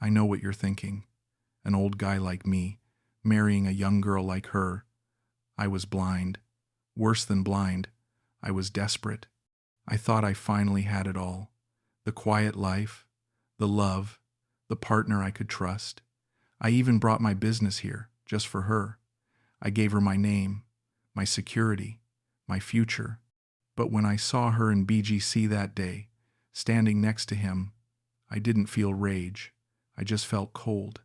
I know what you're thinking. An old guy like me, marrying a young girl like her. I was blind. Worse than blind. I was desperate. I thought I finally had it all. The quiet life, the love, the partner I could trust. I even brought my business here, just for her. I gave her my name, my security, my future. But when I saw her in BGC that day, standing next to him, I didn't feel rage. I just felt cold.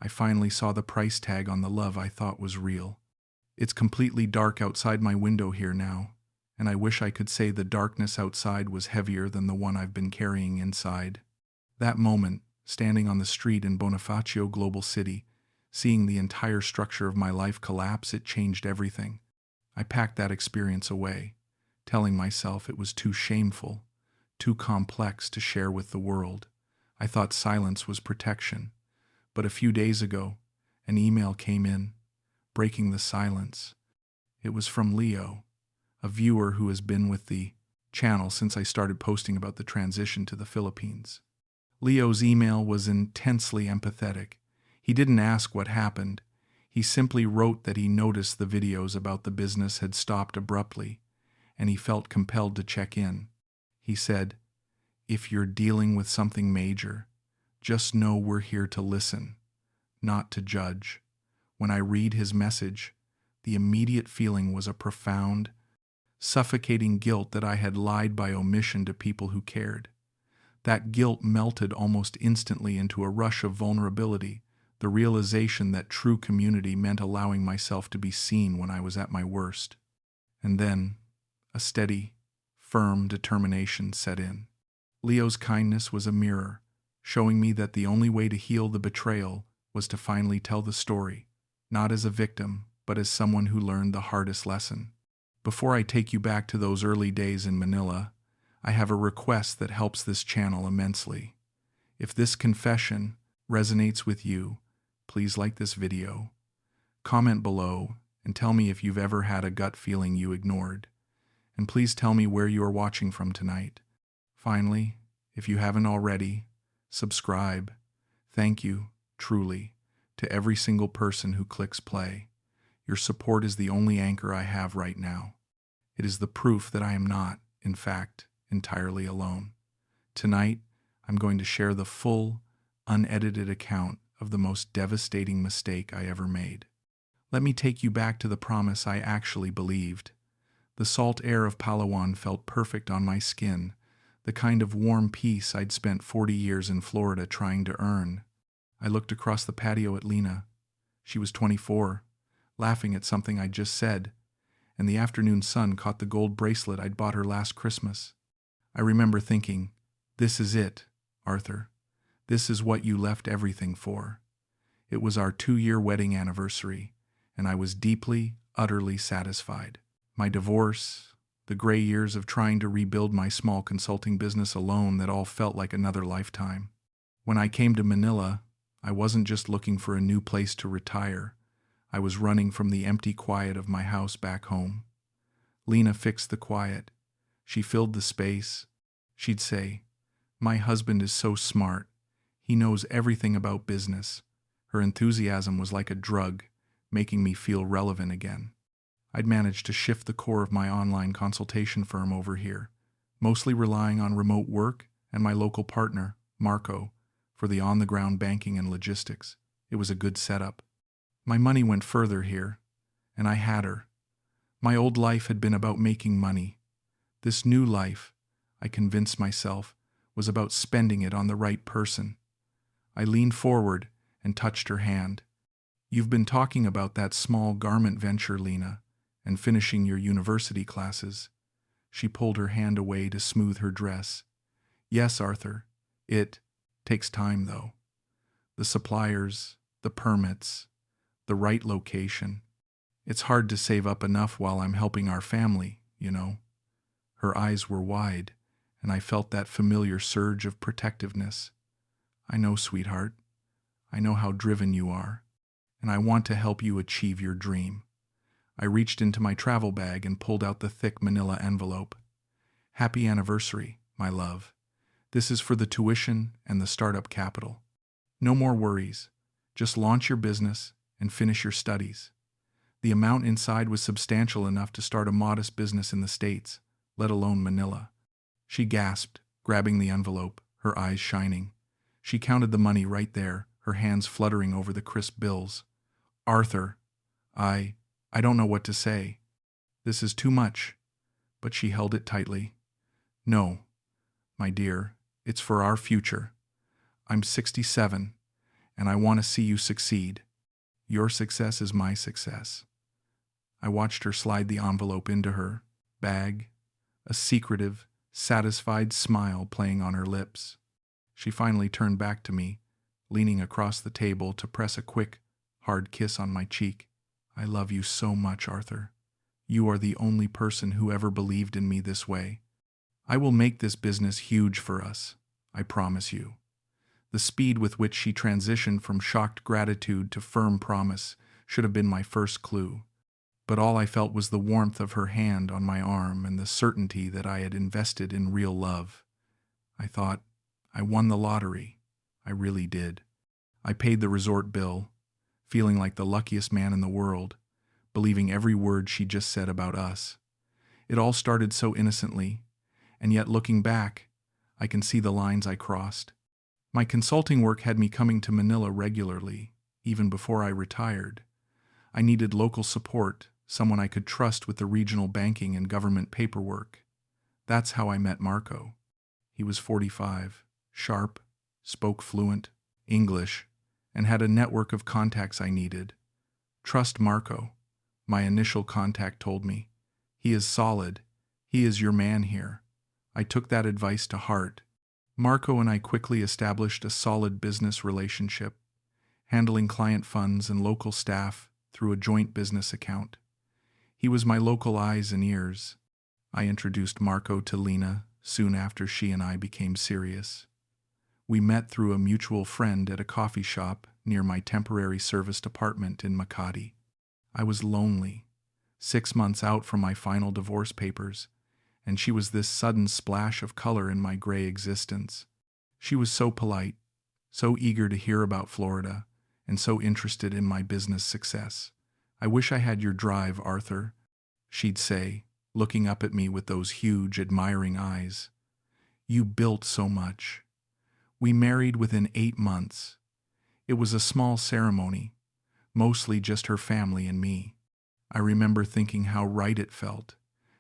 I finally saw the price tag on the love I thought was real. It's completely dark outside my window here now, and I wish I could say the darkness outside was heavier than the one I've been carrying inside. That moment, standing on the street in Bonifacio Global City, seeing the entire structure of my life collapse, it changed everything. I packed that experience away, telling myself it was too shameful, too complex to share with the world. I thought silence was protection. But a few days ago, an email came in, breaking the silence. It was from Leo, a viewer who has been with the channel since I started posting about the transition to the Philippines. Leo's email was intensely empathetic. He didn't ask what happened. He simply wrote that he noticed the videos about the business had stopped abruptly, and he felt compelled to check in. He said, "If you're dealing with something major, just know we're here to listen, not to judge." When I read his message, the immediate feeling was a profound, suffocating guilt that I had lied by omission to people who cared. That guilt melted almost instantly into a rush of vulnerability, the realization that true community meant allowing myself to be seen when I was at my worst. And then, a steady, firm determination set in. Leo's kindness was a mirror, showing me that the only way to heal the betrayal was to finally tell the story, not as a victim, but as someone who learned the hardest lesson. Before I take you back to those early days in Manila, I have a request that helps this channel immensely. If this confession resonates with you, please like this video, comment below, and tell me if you've ever had a gut feeling you ignored. And please tell me where you are watching from tonight. Finally, if you haven't already, subscribe. Thank you, truly, to every single person who clicks play. Your support is the only anchor I have right now. It is the proof that I am not, in fact, entirely alone. Tonight, I'm going to share the full, unedited account of the most devastating mistake I ever made. Let me take you back to the promise I actually believed. The salt air of Palawan felt perfect on my skin, the kind of warm peace I'd spent 40 years in Florida trying to earn. I looked across the patio at Lina. She was 24, laughing at something I'd just said, and the afternoon sun caught the gold bracelet I'd bought her last Christmas. I remember thinking, "This is it, Arthur. This is what you left everything for." It was our 2-year wedding anniversary, and I was deeply, utterly satisfied. My divorce, the gray years of trying to rebuild my small consulting business alone, that all felt like another lifetime. When I came to Manila, I wasn't just looking for a new place to retire. I was running from the empty quiet of my house back home. Lina fixed the quiet. She filled the space. She'd say, "My husband is so smart. He knows everything about business." Her enthusiasm was like a drug, making me feel relevant again. I'd managed to shift the core of my online consultation firm over here, mostly relying on remote work and my local partner, Marco, for the on-the-ground banking and logistics. It was a good setup. My money went further here, and I had her. My old life had been about making money. This new life, I convinced myself, was about spending it on the right person. I leaned forward and touched her hand. "You've been talking about that small garment venture, Lina, and finishing your university classes." She pulled her hand away to smooth her dress. "Yes, Arthur. It takes time, though. The suppliers, the permits, the right location. It's hard to save up enough while I'm helping our family, you know." Her eyes were wide, and I felt that familiar surge of protectiveness. "I know, sweetheart. I know how driven you are, and I want to help you achieve your dream." I reached into my travel bag and pulled out the thick manila envelope. "Happy anniversary, my love. This is for the tuition and the startup capital." No more worries. Just launch your business and finish your studies. The amount inside was substantial enough to start a modest business in the States, let alone Manila. She gasped, grabbing the envelope, her eyes shining. She counted the money right there, her hands fluttering over the crisp bills. Arthur, I don't know what to say. This is too much. But she held it tightly. No, my dear, it's for our future. I'm 67, and I want to see you succeed. Your success is my success. I watched her slide the envelope into her bag, a secretive, satisfied smile playing on her lips. She finally turned back to me, leaning across the table to press a quick, hard kiss on my cheek. I love you so much, Arthur. You are the only person who ever believed in me this way. I will make this business huge for us, I promise you. The speed with which she transitioned from shocked gratitude to firm promise should have been my first clue. But all I felt was the warmth of her hand on my arm and the certainty that I had invested in real love. I thought, I won the lottery. I really did. I paid the resort bill, feeling like the luckiest man in the world, believing every word she just said about us. It all started so innocently, and yet looking back, I can see the lines I crossed. My consulting work had me coming to Manila regularly, even before I retired. I needed local support, someone I could trust with the regional banking and government paperwork. That's how I met Marco. He was 45, sharp, spoke fluent English, and had a network of contacts I needed. Trust Marco, my initial contact told me. He is solid. He is your man here. I took that advice to heart. Marco and I quickly established a solid business relationship, handling client funds and local staff through a joint business account. He was my local eyes and ears. I introduced Marco to Lina soon after she and I became serious. We met through a mutual friend at a coffee shop near my temporary serviced apartment in Makati. I was lonely, 6 months out from my final divorce papers, and she was this sudden splash of color in my gray existence. She was so polite, so eager to hear about Florida, and so interested in my business success. I wish I had your drive, Arthur, she'd say, looking up at me with those huge, admiring eyes. You built so much. We married within 8 months. It was a small ceremony, mostly just her family and me. I remember thinking how right it felt,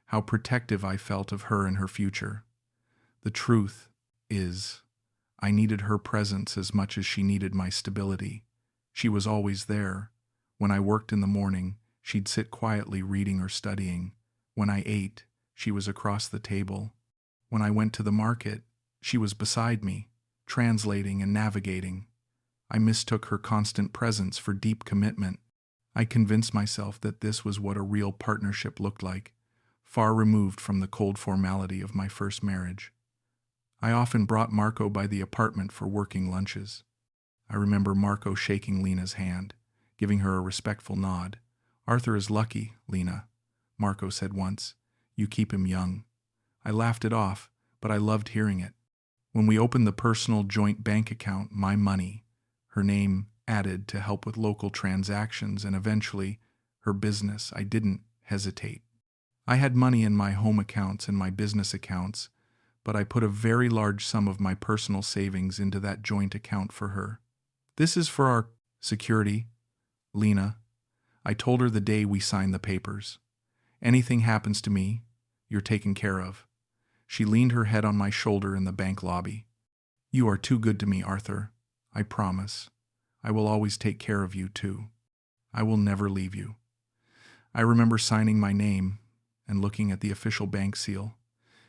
how protective I felt of her and her future. The truth is, I needed her presence as much as she needed my stability. She was always there. When I worked in the morning, she'd sit quietly reading or studying. When I ate, she was across the table. When I went to the market, she was beside me, translating and navigating. I mistook her constant presence for deep commitment. I convinced myself that this was what a real partnership looked like, far removed from the cold formality of my first marriage. I often brought Marco by the apartment for working lunches. I remember Marco shaking Lina's hand, giving her a respectful nod. Arthur is lucky, Lina, Marco said once. You keep him young. I laughed it off, but I loved hearing it. When we opened the personal joint bank account, my money, her name added to help with local transactions and eventually her business, I didn't hesitate. I had money in my home accounts and my business accounts, but I put a very large sum of my personal savings into that joint account for her. This is for our security, Lina. I told her the day we signed the papers. Anything happens to me, you're taken care of. She leaned her head on my shoulder in the bank lobby. You are too good to me, Arthur. I promise. I will always take care of you, too. I will never leave you. I remember signing my name and looking at the official bank seal,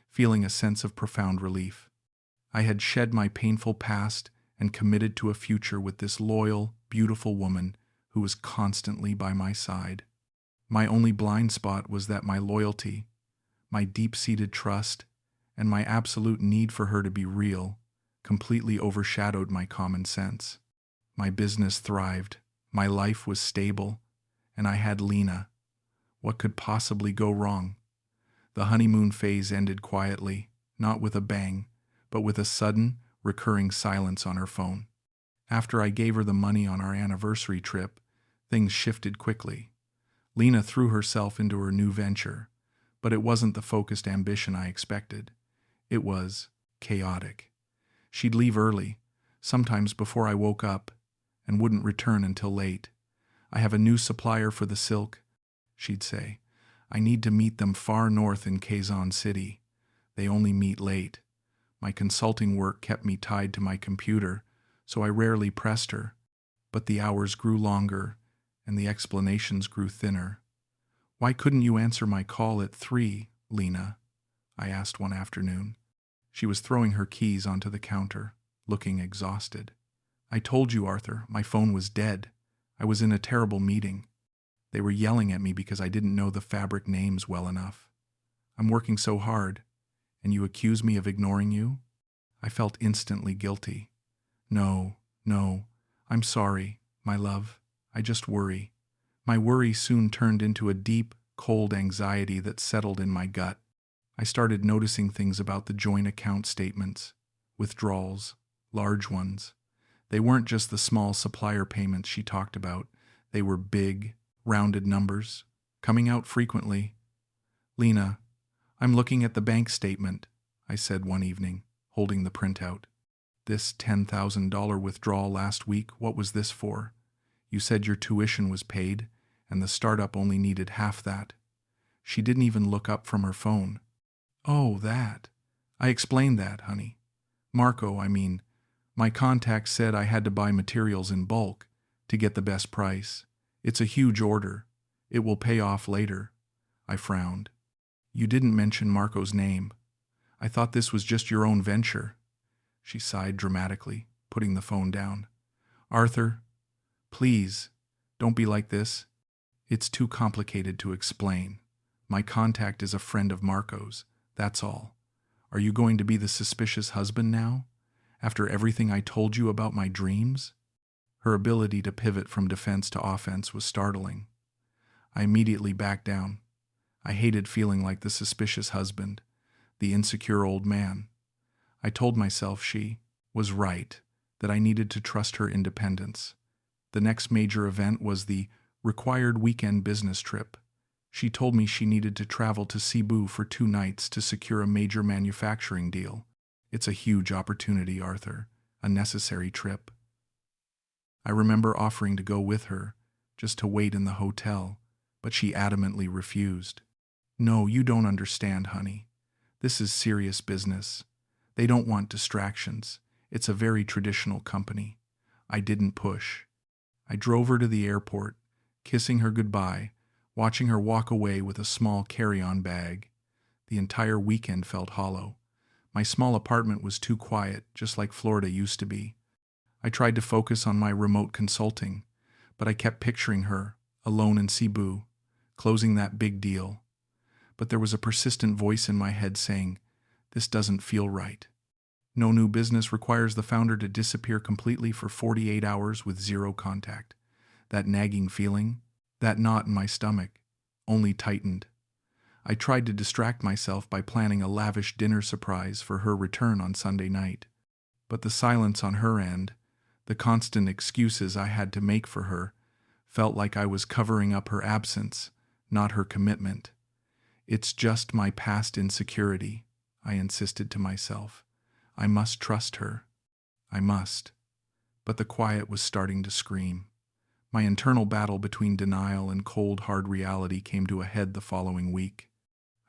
feeling a sense of profound relief. I had shed my painful past and committed to a future with this loyal, beautiful woman who was constantly by my side. My only blind spot was that my loyalty, my deep-seated trust, and my absolute need for her to be real completely overshadowed my common sense. My business thrived, my life was stable, and I had Lina. What could possibly go wrong? The honeymoon phase ended quietly, not with a bang, but with a sudden, recurring silence on her phone. After I gave her the money on our anniversary trip, things shifted quickly. Lina threw herself into her new venture, but it wasn't the focused ambition I expected. It was chaotic. She'd leave early, sometimes before I woke up, and wouldn't return until late. "I have a new supplier for the silk," she'd say. "I need to meet them far north in Quezon City. They only meet late." My consulting work kept me tied to my computer, so I rarely pressed her, but the hours grew longer and the explanations grew thinner. "Why couldn't you answer my call at 3, Lina?" I asked one afternoon. She was throwing her keys onto the counter, looking exhausted. "I told you, Arthur, my phone was dead. I was in a terrible meeting. They were yelling at me because I didn't know the fabric names well enough. I'm working so hard, and you accuse me of ignoring you?" I felt instantly guilty. No, I'm sorry, my love. I just worry." My worry soon turned into a deep, cold anxiety that settled in my gut. I started noticing things about the joint account statements. Withdrawals, large ones. They weren't just the small supplier payments she talked about. They were big, rounded numbers, coming out frequently. "Lina, I'm looking at the bank statement," I said one evening, holding the printout. "This $10,000 withdrawal last week, what was this for? You said your tuition was paid, and the startup only needed half that." She didn't even look up from her phone. "Oh, that. I explained that, honey. My contact said I had to buy materials in bulk to get the best price. It's a huge order. It will pay off later." I frowned. "You didn't mention Marco's name. I thought this was just your own venture." She sighed dramatically, putting the phone down. "Arthur, please, don't be like this. It's too complicated to explain. My contact is a friend of Marco's, that's all. Are you going to be the suspicious husband now, after everything I told you about my dreams?" Her ability to pivot from defense to offense was startling. I immediately backed down. I hated feeling like the suspicious husband, the insecure old man. I told myself she was right, that I needed to trust her independence. The next major event was the required weekend business trip. She told me she needed to travel to Cebu for 2 nights to secure a major manufacturing deal. It's a huge opportunity, Arthur, a necessary trip. I remember offering to go with her, just to wait in the hotel, but she adamantly refused. "No, you don't understand, honey. This is serious business. They don't want distractions. It's a very traditional company." I didn't push. I drove her to the airport, kissing her goodbye, watching her walk away with a small carry-on bag. The entire weekend felt hollow. My small apartment was too quiet, just like Florida used to be. I tried to focus on my remote consulting, but I kept picturing her, alone in Cebu, closing that big deal. But there was a persistent voice in my head saying, "This doesn't feel right." No new business requires the founder to disappear completely for 48 hours with zero contact. That nagging feeling, that knot in my stomach, only tightened. I tried to distract myself by planning a lavish dinner surprise for her return on Sunday night. But the silence on her end, the constant excuses I had to make for her, felt like I was covering up her absence, not her commitment. "It's just my past insecurity," I insisted to myself. "I must trust her. I must." But the quiet was starting to scream. My internal battle between denial and cold, hard reality came to a head the following week.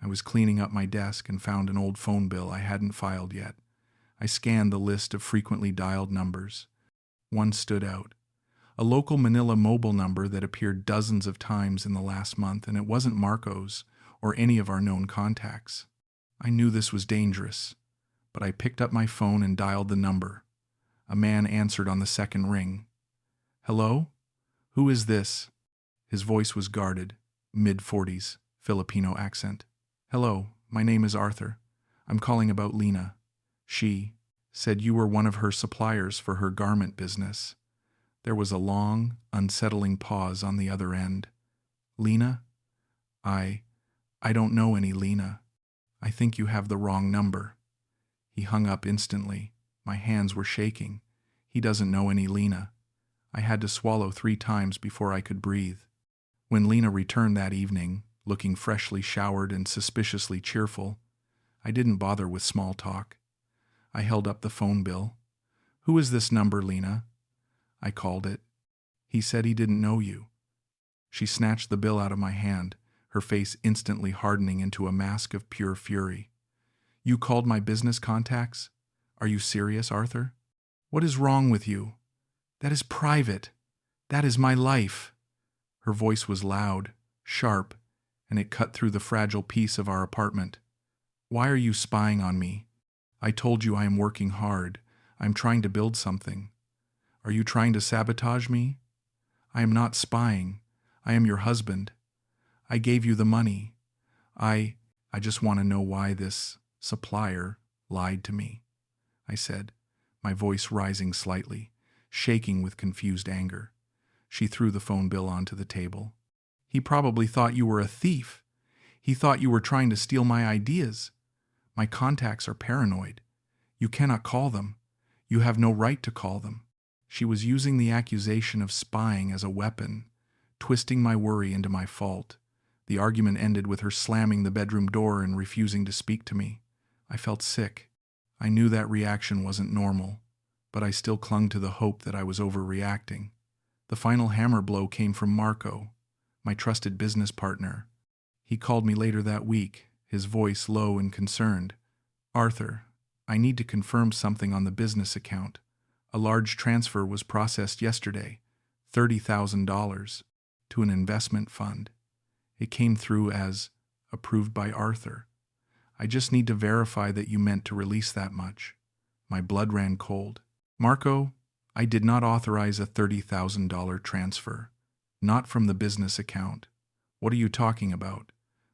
I was cleaning up my desk and found an old phone bill I hadn't filed yet. I scanned the list of frequently dialed numbers. One stood out. A local Manila mobile number that appeared dozens of times in the last month, and it wasn't Marco's or any of our known contacts. I knew this was dangerous, but I picked up my phone and dialed the number. A man answered on the second ring. "Hello? Who is this?" His voice was guarded, mid-40s, Filipino accent. "Hello, my name is Arthur. I'm calling about Lina. She said you were one of her suppliers for her garment business." There was a long, unsettling pause on the other end. "Lina? I don't know any Lina. I think you have the wrong number." He hung up instantly. My hands were shaking. He doesn't know any Lina. I had to swallow 3 times before I could breathe. When Lina returned that evening, looking freshly showered and suspiciously cheerful, I didn't bother with small talk. I held up the phone bill. "Who is this number, Lina?" I called it. "He said he didn't know you." She snatched the bill out of my hand, her face instantly hardening into a mask of pure fury. "You called my business contacts? Are you serious, Arthur? What is wrong with you? That is private. That is my life." Her voice was loud, sharp, and it cut through the fragile peace of our apartment. "Why are you spying on me? I told you I am working hard. I am trying to build something. Are you trying to sabotage me? I am not spying. I am your husband. I gave you the money. I just want to know why this supplier lied to me," I said, my voice rising slightly, shaking with confused anger. She threw the phone bill onto the table. "He probably thought you were a thief. He thought you were trying to steal my ideas. My contacts are paranoid. You cannot call them. You have no right to call them." She was using the accusation of spying as a weapon, twisting my worry into my fault. The argument ended with her slamming the bedroom door and refusing to speak to me. I felt sick. I knew that reaction wasn't normal, but I still clung to the hope that I was overreacting. The final hammer blow came from Marco, my trusted business partner. He called me later that week, his voice low and concerned. "Arthur, I need to confirm something on the business account. A large transfer was processed yesterday, $30,000, to an investment fund. It came through as approved by Arthur. I just need to verify that you meant to release that much." My blood ran cold. "Marco, I did not authorize a $30,000 transfer. Not from the business account." "What are you talking about?"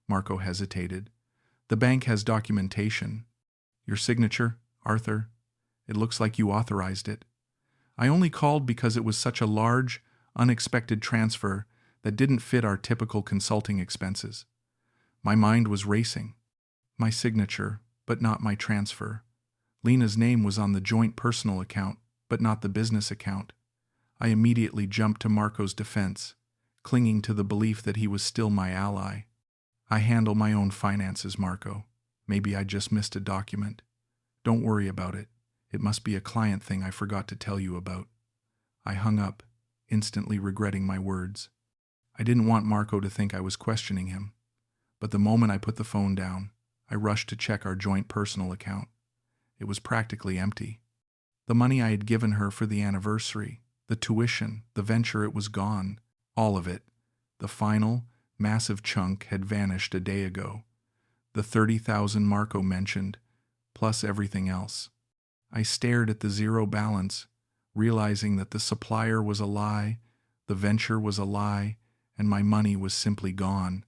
Marco hesitated. "The bank has documentation. Your signature, Arthur. It looks like you authorized it. I only called because it was such a large, unexpected transfer that didn't fit our typical consulting expenses." My mind was racing. My signature, but not my transfer. Lina's name was on the joint personal account, but not the business account. I immediately jumped to Marco's defense, clinging to the belief that he was still my ally. "I handle my own finances, Marco. Maybe I just missed a document. Don't worry about it. It must be a client thing I forgot to tell you about." I hung up, instantly regretting my words. I didn't want Marco to think I was questioning him. But the moment I put the phone down, I rushed to check our joint personal account. It was practically empty. The money I had given her for the anniversary, the tuition, the venture, it was gone. All of it. The final, massive chunk had vanished a day ago. The 30,000 Marco mentioned, plus everything else. I stared at the zero balance, realizing that the supplier was a lie, the venture was a lie, and my money was simply gone.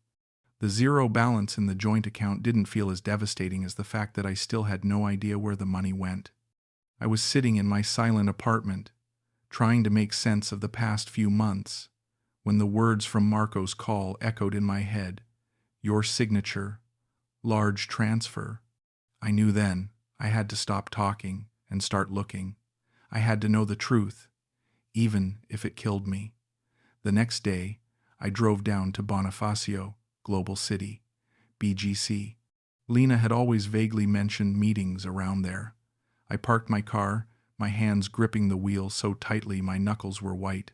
The zero balance in the joint account didn't feel as devastating as the fact that I still had no idea where the money went. I was sitting in my silent apartment, trying to make sense of the past few months, when the words from Marco's call echoed in my head. "Your signature. Large transfer." I knew then I had to stop talking and start looking. I had to know the truth, even if it killed me. The next day, I drove down to Bonifacio Global City, BGC. Lina had always vaguely mentioned meetings around there. I parked my car, my hands gripping the wheel so tightly my knuckles were white.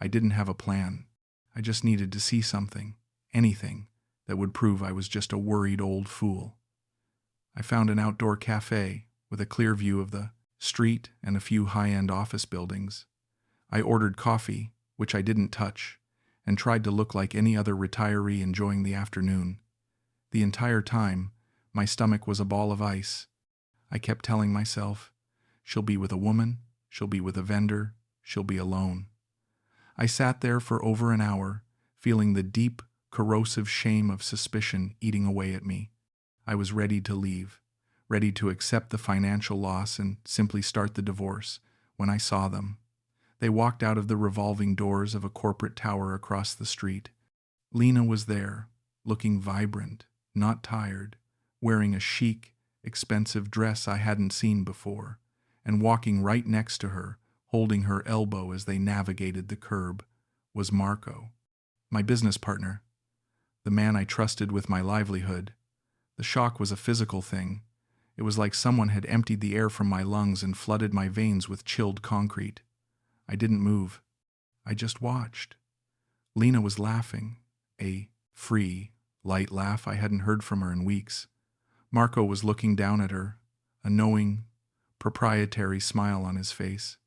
I didn't have a plan. I just needed to see something, anything, that would prove I was just a worried old fool. I found an outdoor cafe with a clear view of the street and a few high-end office buildings. I ordered coffee, which I didn't touch, and tried to look like any other retiree enjoying the afternoon. The entire time, my stomach was a ball of ice. I kept telling myself, she'll be with a woman, she'll be with a vendor, she'll be alone. I sat there for over an hour, feeling the deep, corrosive shame of suspicion eating away at me. I was ready to leave, ready to accept the financial loss and simply start the divorce, when I saw them. They walked out of the revolving doors of a corporate tower across the street. Lina was there, looking vibrant, not tired, wearing a chic, expensive dress I hadn't seen before, and walking right next to her holding her elbow as they navigated the curb, was Marco, my business partner, the man I trusted with my livelihood. The shock was a physical thing. It was like someone had emptied the air from my lungs and flooded my veins with chilled concrete. I didn't move. I just watched. Lina was laughing, a free, light laugh I hadn't heard from her in weeks. Marco was looking down at her, a knowing, proprietary smile on his face.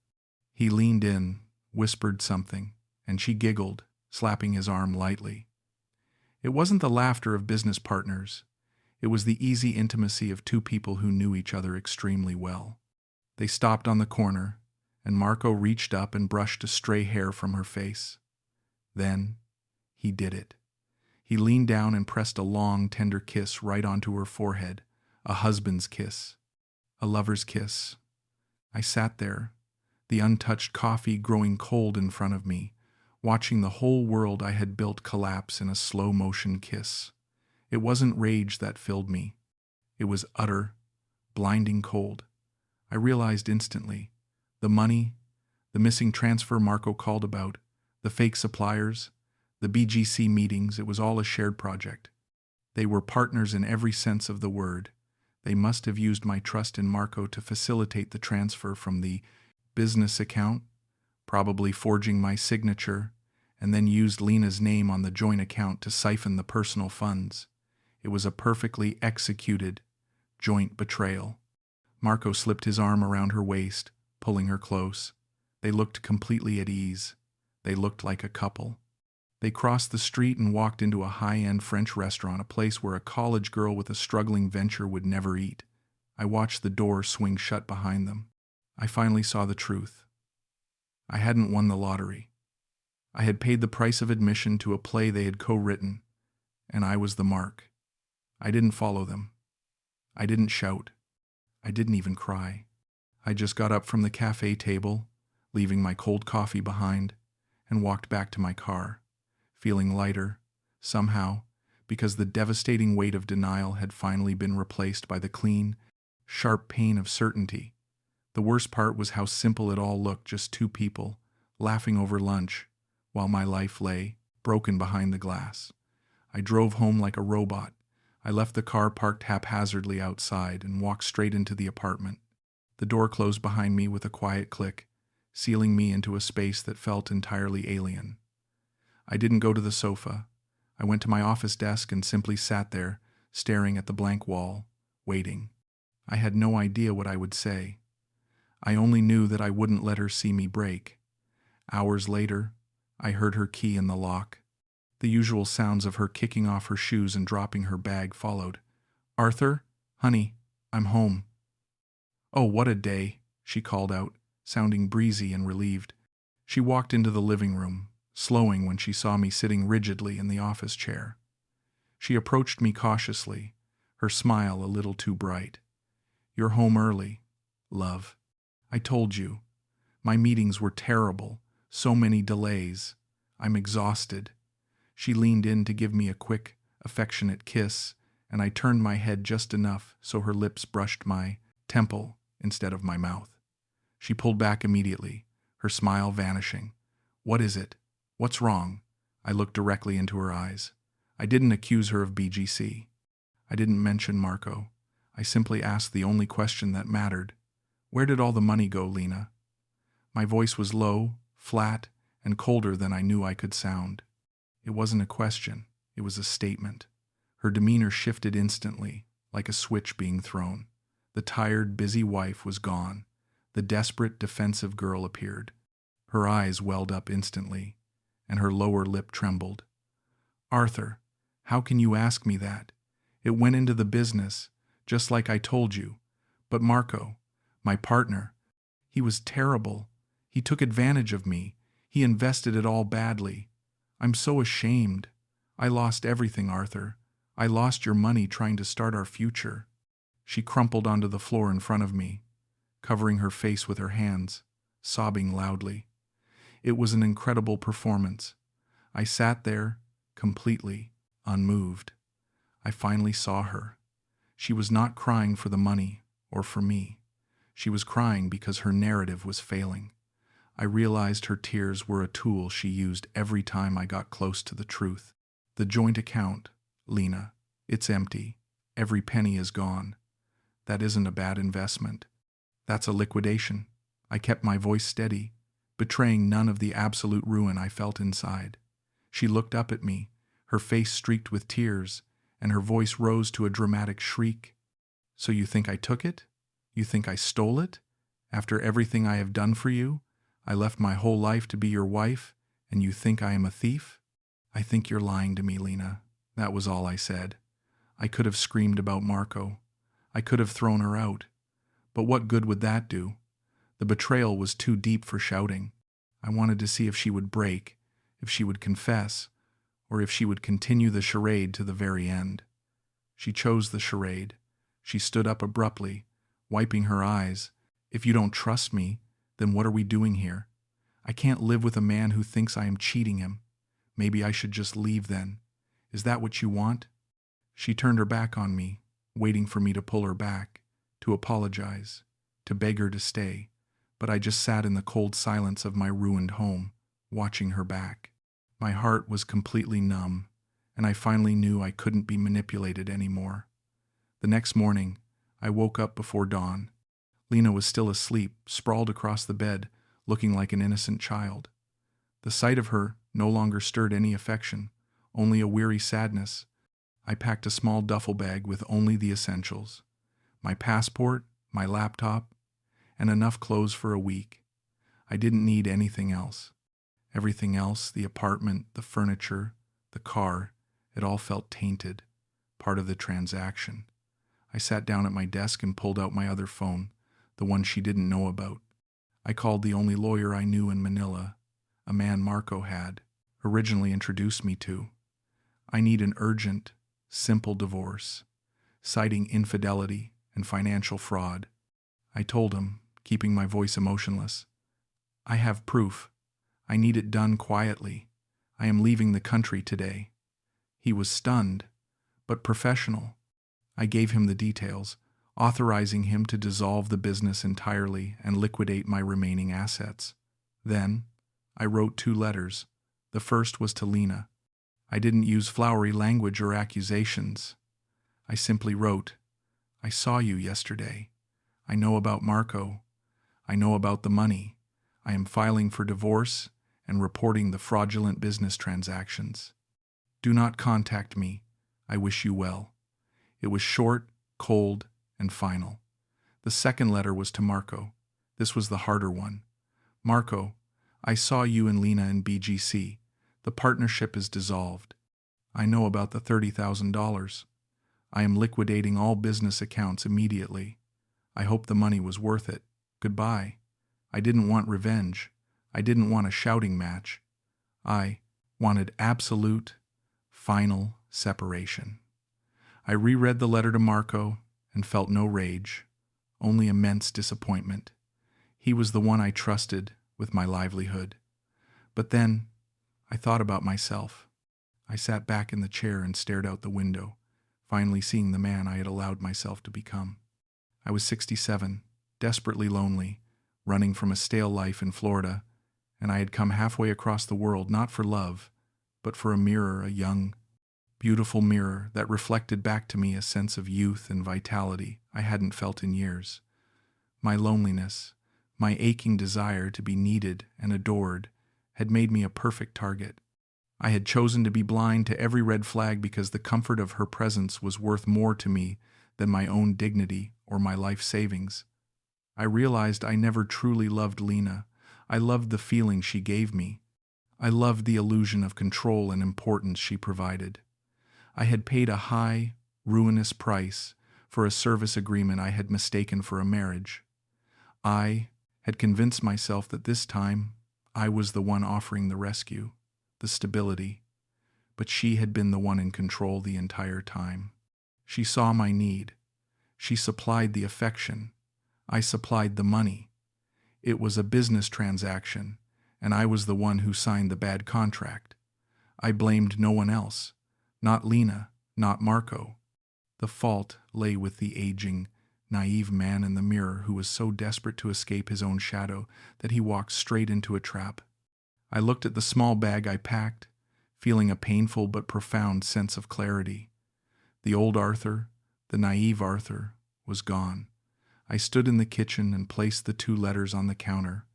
He leaned in, whispered something, and she giggled, slapping his arm lightly. It wasn't the laughter of business partners. It was the easy intimacy of two people who knew each other extremely well. They stopped on the corner, and Marco reached up and brushed a stray hair from her face. Then, he did it. He leaned down and pressed a long, tender kiss right onto her forehead, a husband's kiss, a lover's kiss. I sat there, the untouched coffee growing cold in front of me, watching the whole world I had built collapse in a slow-motion kiss. It wasn't rage that filled me. It was utter, blinding cold. I realized instantly. The money, the missing transfer Marco called about, the fake suppliers, the BGC meetings, it was all a shared project. They were partners in every sense of the word. They must have used my trust in Marco to facilitate the transfer from the business account, probably forging my signature, and then used Lina's name on the joint account to siphon the personal funds. It was a perfectly executed joint betrayal. Marco slipped his arm around her waist, pulling her close. They looked completely at ease. They looked like a couple. They crossed the street and walked into a high-end French restaurant, a place where a college girl with a struggling venture would never eat. I watched the door swing shut behind them. I finally saw the truth. I hadn't won the lottery. I had paid the price of admission to a play they had co-written, and I was the mark. I didn't follow them. I didn't shout. I didn't even cry. I just got up from the cafe table, leaving my cold coffee behind, and walked back to my car, feeling lighter, somehow, because the devastating weight of denial had finally been replaced by the clean, sharp pain of certainty. The worst part was how simple it all looked, just two people, laughing over lunch, while my life lay, broken behind the glass. I drove home like a robot. I left the car parked haphazardly outside and walked straight into the apartment. The door closed behind me with a quiet click, sealing me into a space that felt entirely alien. I didn't go to the sofa. I went to my office desk and simply sat there, staring at the blank wall, waiting. I had no idea what I would say. I only knew that I wouldn't let her see me break. Hours later, I heard her key in the lock. The usual sounds of her kicking off her shoes and dropping her bag followed. "Arthur? Honey, I'm home." "Oh, what a day," she called out, sounding breezy and relieved. She walked into the living room, slowing when she saw me sitting rigidly in the office chair. She approached me cautiously, her smile a little too bright. "You're home early, love. I told you. My meetings were terrible, so many delays. I'm exhausted." She leaned in to give me a quick, affectionate kiss, and I turned my head just enough so her lips brushed my temple instead of my mouth. She pulled back immediately, her smile vanishing. "What is it? What's wrong?" I looked directly into her eyes. I didn't accuse her of BGC. I didn't mention Marco. I simply asked the only question that mattered. "Where did all the money go, Lina?" My voice was low, flat, and colder than I knew I could sound. It wasn't a question, it was a statement. Her demeanor shifted instantly, like a switch being thrown. The tired, busy wife was gone. The desperate, defensive girl appeared. Her eyes welled up instantly, and her lower lip trembled. "Arthur, how can you ask me that? It went into the business, just like I told you. But Marco, my partner, he was terrible. He took advantage of me. He invested it all badly. I'm so ashamed. I lost everything, Arthur. I lost your money trying to start our future." She crumpled onto the floor in front of me, covering her face with her hands, sobbing loudly. It was an incredible performance. I sat there, completely unmoved. I finally saw her. She was not crying for the money or for me. She was crying because her narrative was failing. I realized her tears were a tool she used every time I got close to the truth. The joint account, Lina, it's empty. Every penny is gone. That isn't a bad investment. That's a liquidation. I kept my voice steady, betraying none of the absolute ruin I felt inside. She looked up at me, her face streaked with tears, and her voice rose to a dramatic shriek. So you think I took it? You think I stole it? After everything I have done for you, I left my whole life to be your wife, and you think I am a thief? I think you're lying to me, Lina. That was all I said. I could have screamed about Marco. I could have thrown her out. But what good would that do? The betrayal was too deep for shouting. I wanted to see if she would break, if she would confess, or if she would continue the charade to the very end. She chose the charade. She stood up abruptly, wiping her eyes. If you don't trust me, then what are we doing here? I can't live with a man who thinks I am cheating him. Maybe I should just leave then. Is that what you want? She turned her back on me, waiting for me to pull her back, to apologize, to beg her to stay. But I just sat in the cold silence of my ruined home, watching her back. My heart was completely numb, and I finally knew I couldn't be manipulated anymore. The next morning, I woke up before dawn. Lina was still asleep, sprawled across the bed, looking like an innocent child. The sight of her no longer stirred any affection, only a weary sadness. I packed a small duffel bag with only the essentials: my passport, my laptop, and enough clothes for a week. I didn't need anything else. Everything else, the apartment, the furniture, the car, it all felt tainted, part of the transaction. I sat down at my desk and pulled out my other phone, the one she didn't know about. I called the only lawyer I knew in Manila, a man Marco had originally introduced me to. I need an urgent, simple divorce, citing infidelity and financial fraud. I told him, keeping my voice emotionless, I have proof. I need it done quietly. I am leaving the country today. He was stunned, but professional. I gave him the details, authorizing him to dissolve the business entirely and liquidate my remaining assets. Then, I wrote 2 letters. The first was to Lina. I didn't use flowery language or accusations. I simply wrote, I saw you yesterday. I know about Marco. I know about the money. I am filing for divorce and reporting the fraudulent business transactions. Do not contact me. I wish you well. It was short, cold, and final. The second letter was to Marco. This was the harder one. Marco, I saw you and Lina in BGC. The partnership is dissolved. I know about the $30,000. I am liquidating all business accounts immediately. I hope the money was worth it. Goodbye. I didn't want revenge. I didn't want a shouting match. I wanted absolute, final separation. I reread the letter to Marco and felt no rage, only immense disappointment. He was the one I trusted with my livelihood. But then, I thought about myself. I sat back in the chair and stared out the window, finally seeing the man I had allowed myself to become. I was 67, desperately lonely, running from a stale life in Florida, and I had come halfway across the world not for love, but for a mirror, a young, beautiful mirror that reflected back to me a sense of youth and vitality I hadn't felt in years. My loneliness, my aching desire to be needed and adored, had made me a perfect target. I had chosen to be blind to every red flag because the comfort of her presence was worth more to me than my own dignity or my life savings. I realized I never truly loved Lina. I loved the feeling she gave me. I loved the illusion of control and importance she provided. I had paid a high, ruinous price for a service agreement I had mistaken for a marriage. I had convinced myself that this time I was the one offering the rescue, the stability, but she had been the one in control the entire time. She saw my need. She supplied the affection. I supplied the money. It was a business transaction, and I was the one who signed the bad contract. I blamed no one else, not Lina, not Marco. The fault lay with the aging, naive man in the mirror who was so desperate to escape his own shadow that he walked straight into a trap. I looked at the small bag I packed, feeling a painful but profound sense of clarity. The old Arthur, the naive Arthur, was gone. I stood in the kitchen and placed the 2 letters on the counter.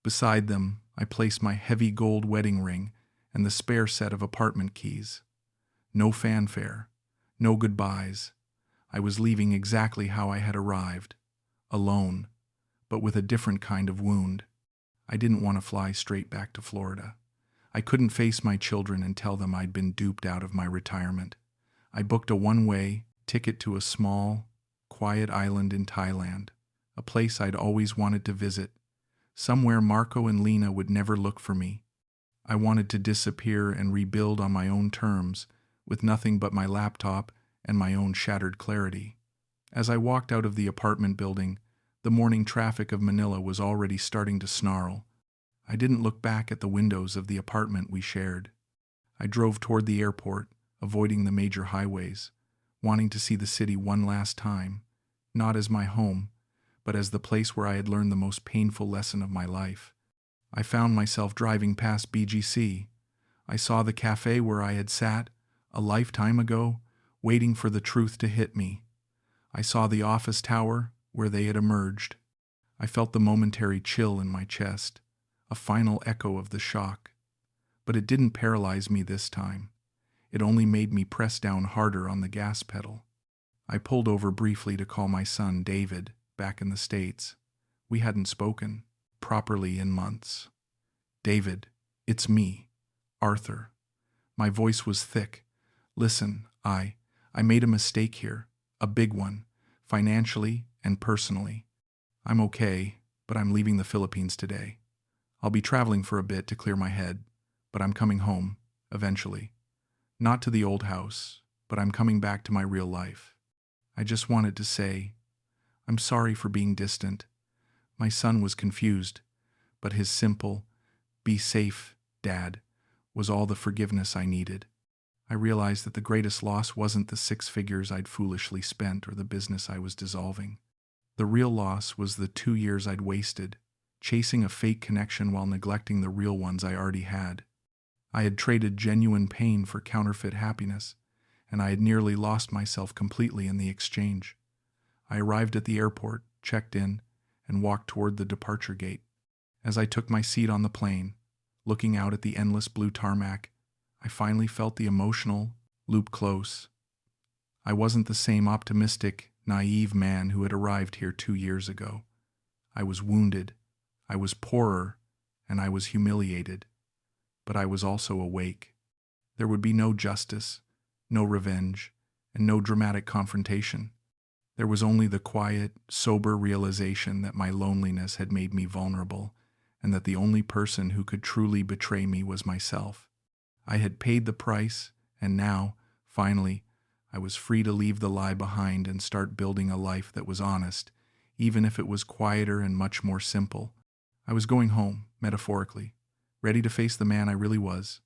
Beside them, I placed my heavy gold wedding ring and the spare set of apartment keys. No fanfare, no goodbyes. I was leaving exactly how I had arrived, alone, but with a different kind of wound. I didn't want to fly straight back to Florida. I couldn't face my children and tell them I'd been duped out of my retirement. I booked a one-way ticket to a small, quiet island in Thailand, a place I'd always wanted to visit, somewhere Marco and Lina would never look for me. I wanted to disappear and rebuild on my own terms, with nothing but my laptop and my own shattered clarity. As I walked out of the apartment building, the morning traffic of Manila was already starting to snarl. I didn't look back at the windows of the apartment we shared. I drove toward the airport, avoiding the major highways, wanting to see the city one last time, not as my home, but as the place where I had learned the most painful lesson of my life. I found myself driving past BGC. I saw the cafe where I had sat, a lifetime ago, waiting for the truth to hit me. I saw the office tower where they had emerged. I felt the momentary chill in my chest, a final echo of the shock. But it didn't paralyze me this time. It only made me press down harder on the gas pedal. I pulled over briefly to call my son, David, back in the States. We hadn't spoken properly in months. "David, it's me, Arthur." My voice was thick. "Listen, I made a mistake here, a big one, financially and personally. I'm okay, but I'm leaving the Philippines today. I'll be traveling for a bit to clear my head, but I'm coming home, eventually. Not to the old house, but I'm coming back to my real life. I just wanted to say, I'm sorry for being distant." My son was confused, but his simple, "Be safe, Dad," was all the forgiveness I needed. I realized that the greatest loss wasn't the 6 figures I'd foolishly spent or the business I was dissolving. The real loss was the 2 years I'd wasted, chasing a fake connection while neglecting the real ones I already had. I had traded genuine pain for counterfeit happiness, and I had nearly lost myself completely in the exchange. I arrived at the airport, checked in, and walked toward the departure gate. As I took my seat on the plane, looking out at the endless blue tarmac, I finally felt the emotional loop close. I wasn't the same optimistic, naive man who had arrived here 2 years ago. I was wounded, I was poorer, and I was humiliated. But I was also awake. There would be no justice, no revenge, and no dramatic confrontation. There was only the quiet, sober realization that my loneliness had made me vulnerable, and that the only person who could truly betray me was myself. I had paid the price, and now, finally, I was free to leave the lie behind and start building a life that was honest, even if it was quieter and much more simple. I was going home, metaphorically, ready to face the man I really was,